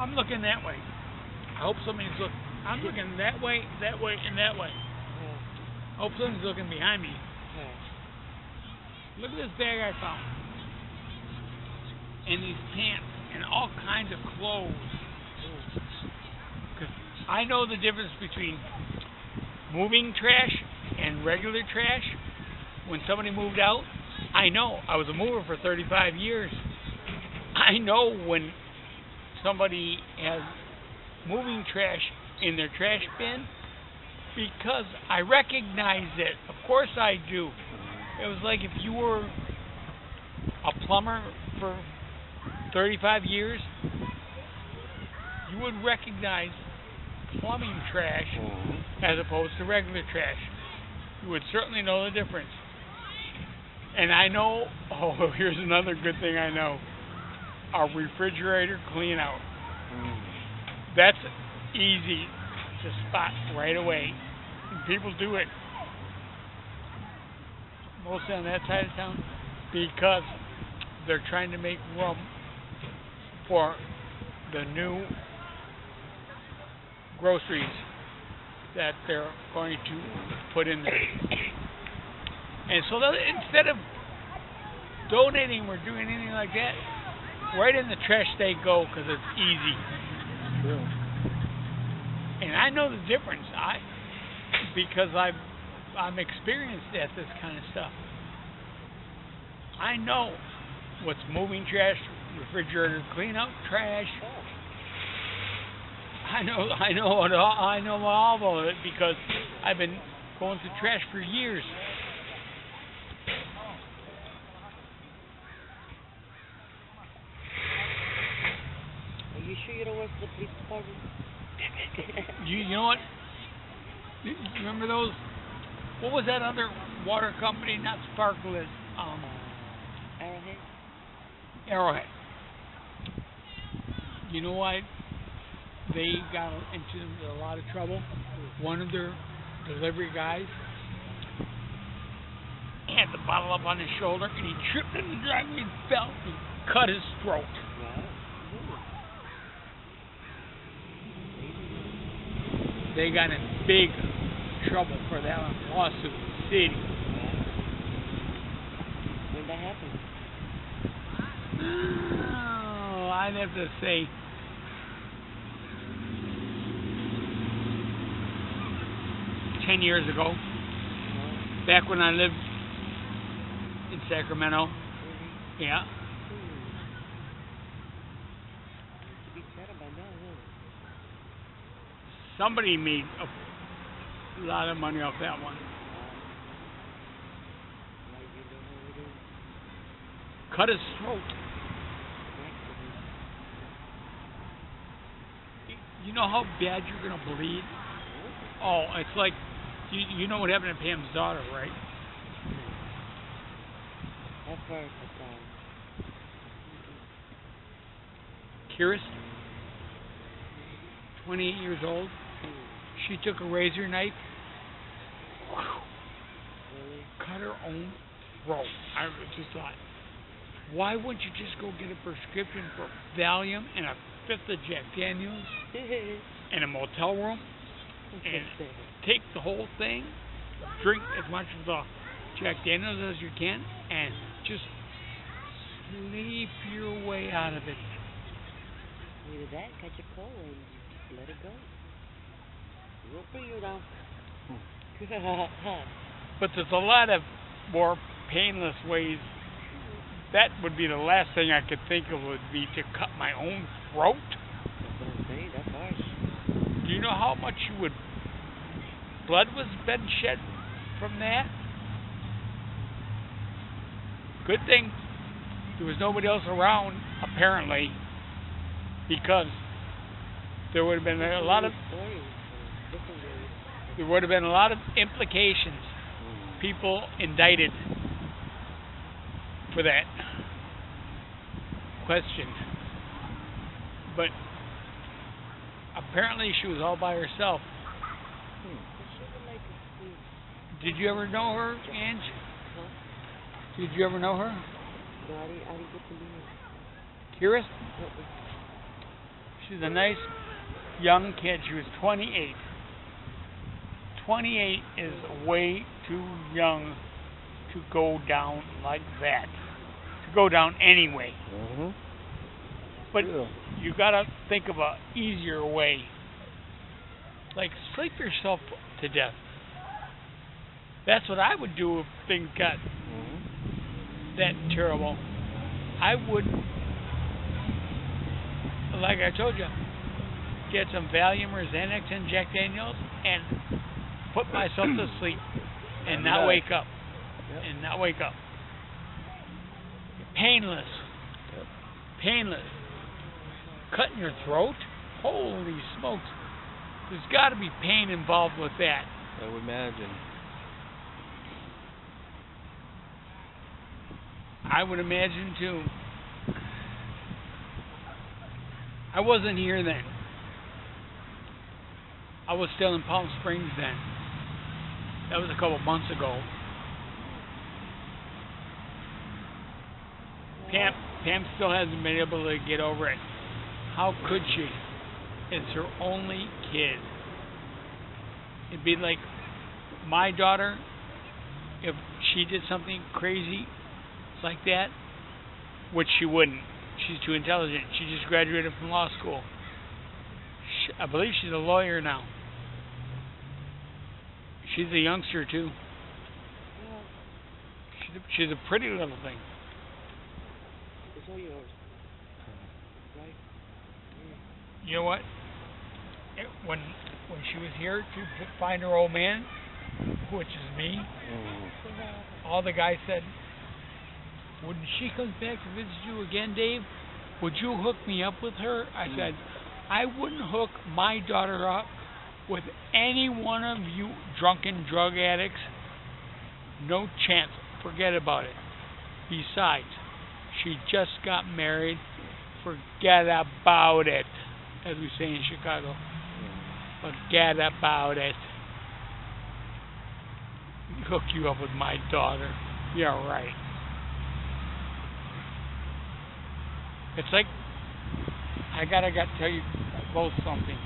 I'm looking that way. I hope somebody's looking. I'm looking that way, and that way. I hope somebody's looking behind me. Look at this bag I found. And these pants and all kinds of clothes. Because I know the difference between moving trash and regular trash. When somebody moved out, I know. I was a mover for 35 years. I know when somebody has moving trash in their trash bin because I recognize it. Of course I do. It was like if you were a plumber for 35 years, you would recognize plumbing trash as opposed to regular trash. You would certainly know the difference. And I know, here's another good thing I know, a refrigerator clean out. That's easy to spot right away. People do it mostly on that side of town because they're trying to make room for the new groceries that they're going to put in there. And so instead of donating or doing anything like that, right in the trash they go because it's easy. And I know the difference. Because I'm experienced at this kind of stuff. I know what's moving trash, refrigerator clean out trash. I know all of it because I've been going through trash for years. Are you sure you don't work for the police department? You know what? You remember those? What was that other water company? Not Sparkle. Arrowhead? Arrowhead. You know why they got into a lot of trouble? One of their delivery guys had the bottle up on his shoulder and he tripped in the driveway and fell and cut his throat. They got in big trouble for that lawsuit in the city. When that happened? Oh, I'd have to say 10 years ago, back when I lived in Sacramento. Yeah. Somebody made a lot of money off that one. Cut his throat. You know how bad you're going to bleed? Oh, it's like, you know what happened to Pam's daughter, right? I've heard of that. Kiris, 28 years old. She took a razor knife, cut her own throat. I just thought, why wouldn't you just go get a prescription for Valium and a fifth of Jack Daniels in a motel room and take the whole thing, drink as much of the Jack Daniels as you can, and just sleep your way out of it. Either that, catch a cold and let it go. Good for you, though. But there's a lot of more painless ways. That would be the last thing I could think of would be to cut my own throat. That's what I'm saying. That's harsh. Do you know how much blood was been shed from that? Good thing there was nobody else around, apparently, because there would have been a lot of implications. People indicted for that question. But apparently she was all by herself. Did you ever know her, Ange? Did you ever know her? No, I didn't get to meet her. Kiris? She's a nice young kid. She was 28. 28 is way too young to go down like that. To go down anyway. Mhm. But Yeah. you gotta think of a easier way. Like sleep yourself to death. That's what I would do if things got that terrible. I would, like I told you, get some Valium or Xanax and Jack Daniels and put myself to sleep and not wake up. Yep. And not wake up. Painless. Yep. Painless. Cutting your throat? Holy smokes. There's got to be pain involved with that. I would imagine. I would imagine too. I wasn't here then. I was still in Palm Springs then. That was a couple months ago. Pam still hasn't been able to get over it. How could she? It's her only kid. It'd be like my daughter, if she did something crazy like that, which she wouldn't. She's too intelligent. She just graduated from law school. I believe she's a lawyer now. She's a youngster too. She's a pretty little thing. It's all yours. Right? You know what? When she was here to find her old man, which is me, all the guys said, when she comes back to visit you again, Dave, would you hook me up with her? I said, I wouldn't hook my daughter up with any one of you drunken drug addicts. No chance. Forget about it. Besides, she just got married. Forget about it, as we say in Chicago. Forget about it. Hook you up with my daughter. Yeah, right. It's like, I gotta tell you both something.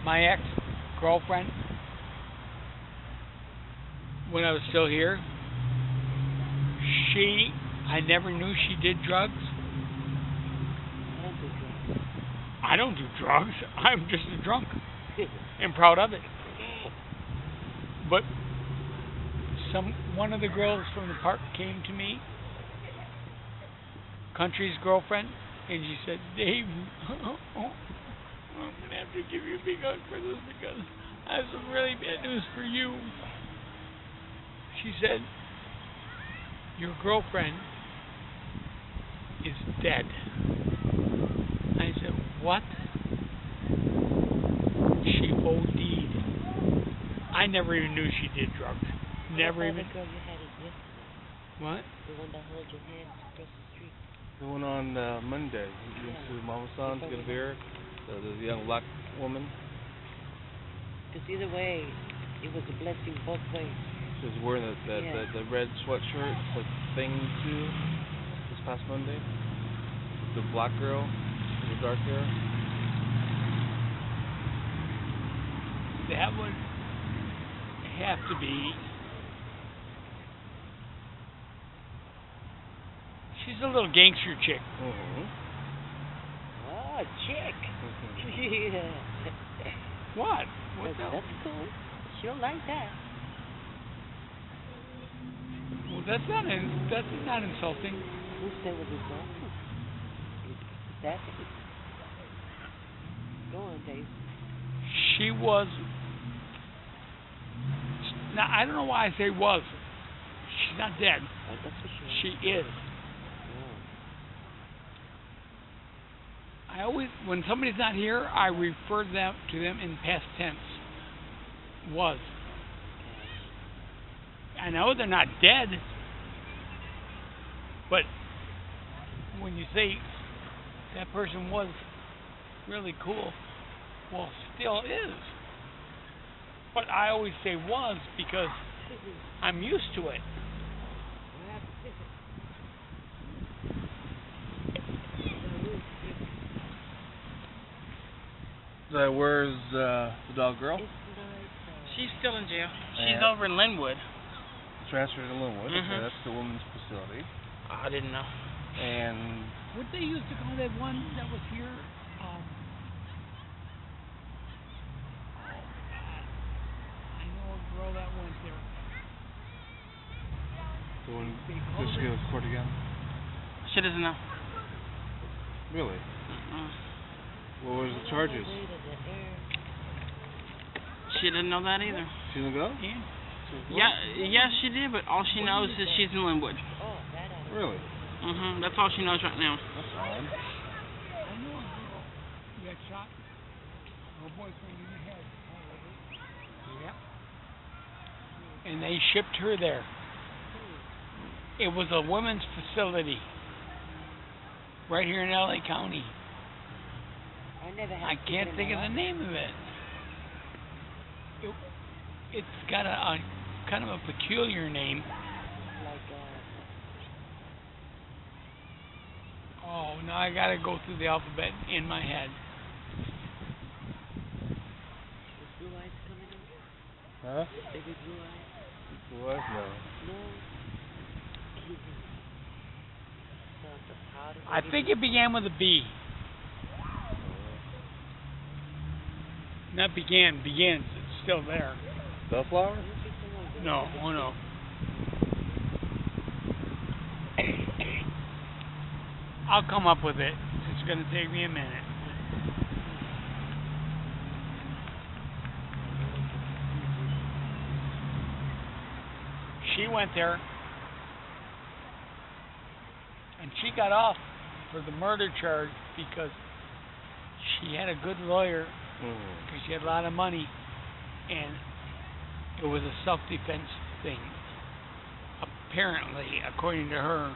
My ex-girlfriend, when I was still here, I never knew she did drugs. I don't do drugs. I'm just a drunk and proud of it. But one of the girls from the park came to me, Country's girlfriend, and she said, Dave, I'm going to have to give you a big hug for this because I have some really bad news for you. She said, your girlfriend is dead. I said, what? She OD'd. I never even knew she did drugs. Never even. The girl you had it yesterday. What? The one that held your hand across the street. The one on Monday. You went to Mama San's to get a beer. The young black woman. Because either way, it was a blessing both ways. She was wearing the red sweatshirt, the thing too, this past Monday. The black girl with the dark hair. That would have to be. She's a little gangster chick. Oh, chick. Yeah. What? What That's cool. She don't like that. Well, that's not insulting. Who said it was insulting? That's it. Go on, Dave. She was. Now I don't know why I say was. She's not dead. Oh, that's for sure. She is. I always, when somebody's not here, I refer to them in past tense. Was. I know they're not dead, but when you say that person was really cool, well, still is. But I always say was because I'm used to it. So where's the dog girl? It's nice. She's still in jail. She's Yeah. over in Linwood. Transferred to Linwood. Mhm. Okay, that's the women's facility. I didn't know. And What they used to call that one that was here? Oh God, I know a girl that went there. the one They called just to go to court again. She doesn't know. Really? Mm-mm. What was the charges? She didn't know that either. She didn't go? Yeah. Yeah, she did, but all she knows is she's in Linwood. Oh, that I know. Really? That's all she knows right now. That's odd. I know a girl who got shot. Her boyfriend in the head. Yep. And they shipped her there. It was a women's facility right here in LA County. I never had I can't think of the name of it. It's got a kind of a peculiar name. Like, Oh, now I gotta go through the alphabet in my head. with blue eyes coming up? Huh? Baby blue eyes? What? No. No. The powder I think it began with a B. Not began, begins. It's still there. Bellflower? No, oh no. I'll come up with it. It's gonna take me a minute. She went there and she got off for the murder charge because she had a good lawyer, because she had a lot of money, and it was a self-defense thing. Apparently, according to her.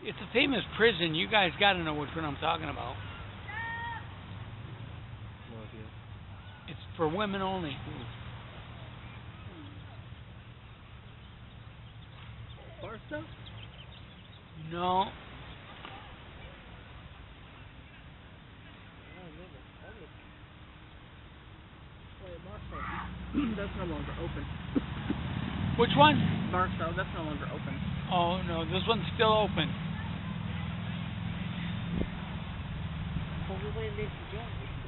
It's a famous prison. You guys got to know which one I'm talking about. No idea. It's for women only. Barstow? No. That's no longer open. Which one? Barstow, that's no longer open. Oh, no. This one's still open. So we went into jail.